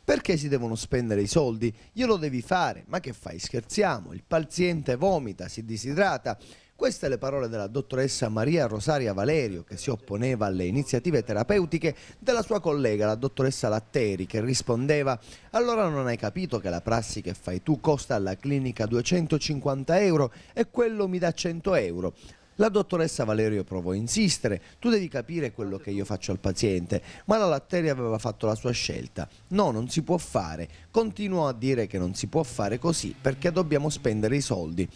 Perché si devono spendere i soldi? Glielo devi fare. Ma che fai? Scherziamo? Il paziente vomita, si disidrata. Queste le parole della dottoressa Maria Rosaria Valerio, che si opponeva alle iniziative terapeutiche della sua collega, la dottoressa Latteri, che rispondeva: allora non hai capito che la prassi che fai tu costa alla clinica 250 euro e quello mi dà 100 euro. La dottoressa Valerio provò a insistere: tu devi capire quello che io faccio al paziente, ma la Latteri aveva fatto la sua scelta. No, non si può fare. Continuò a dire che non si può fare così perché dobbiamo spendere i soldi.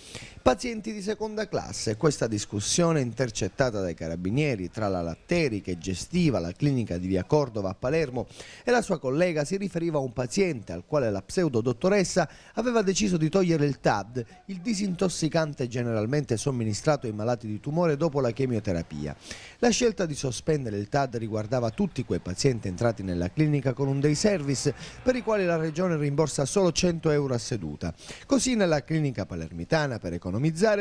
Pazienti di seconda classe, questa discussione intercettata dai carabinieri tra la Latteri, che gestiva la clinica di via Cordova a Palermo, e la sua collega si riferiva a un paziente al quale la pseudo dottoressa aveva deciso di togliere il TAD, il disintossicante generalmente somministrato ai malati di tumore dopo la chemioterapia. La scelta di sospendere il TAD riguardava tutti quei pazienti entrati nella clinica con un day service per i quali la regione rimborsa solo 100 euro a seduta. Così nella clinica palermitana, per economizzare,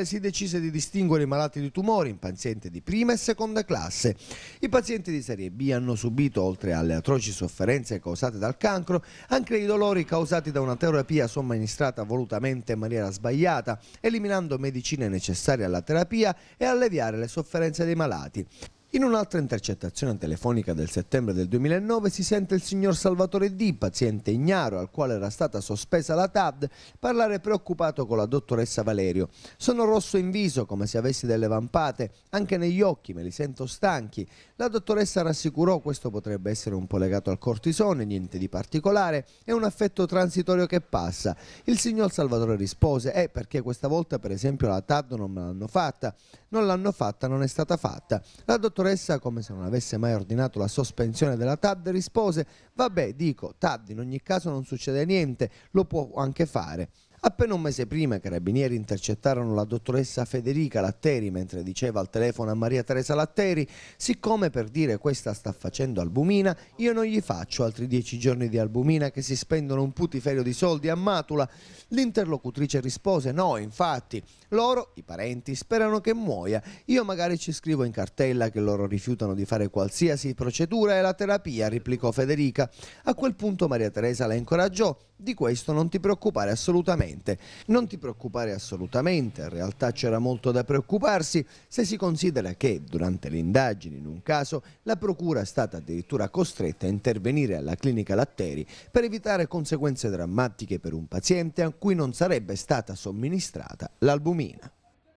si decise di distinguere i malati di tumore in pazienti di prima e seconda classe. I pazienti di serie B hanno subito, oltre alle atroci sofferenze causate dal cancro, anche i dolori causati da una terapia somministrata volutamente in maniera sbagliata, eliminando medicine necessarie alla terapia e alleviare le sofferenze dei malati. In un'altra intercettazione telefonica del settembre del 2009 si sente il signor Salvatore D., paziente ignaro al quale era stata sospesa la TAD, parlare preoccupato con la dottoressa Valerio. Sono rosso in viso, come se avessi delle vampate, anche negli occhi, me li sento stanchi. La dottoressa rassicurò: questo potrebbe essere un po' legato al cortisone, niente di particolare, è un affetto transitorio che passa. Il signor Salvatore rispose: perché questa volta per esempio la TAD non me l'hanno fatta. Non l'hanno fatta, non è stata fatta. La dottoressa, come se non avesse mai ordinato la sospensione della TAD, rispose: vabbè, dico, TAD in ogni caso non succede niente, lo può anche fare. Appena un mese prima i carabinieri intercettarono la dottoressa Federica Latteri mentre diceva al telefono a Maria Teresa Latteri: siccome per dire questa sta facendo albumina, io non gli faccio altri 10 giorni di albumina che si spendono un putiferio di soldi a Matula. L'interlocutrice rispose: no, infatti, loro, i parenti, sperano che muoia. Io magari ci scrivo in cartella che loro rifiutano di fare qualsiasi procedura e la terapia, replicò Federica. A quel punto Maria Teresa la incoraggiò: di questo non ti preoccupare assolutamente. Non ti preoccupare assolutamente, in realtà c'era molto da preoccuparsi se si considera che durante le indagini in un caso la procura è stata addirittura costretta a intervenire alla clinica Latteri per evitare conseguenze drammatiche per un paziente a cui non sarebbe stata somministrata l'albumina.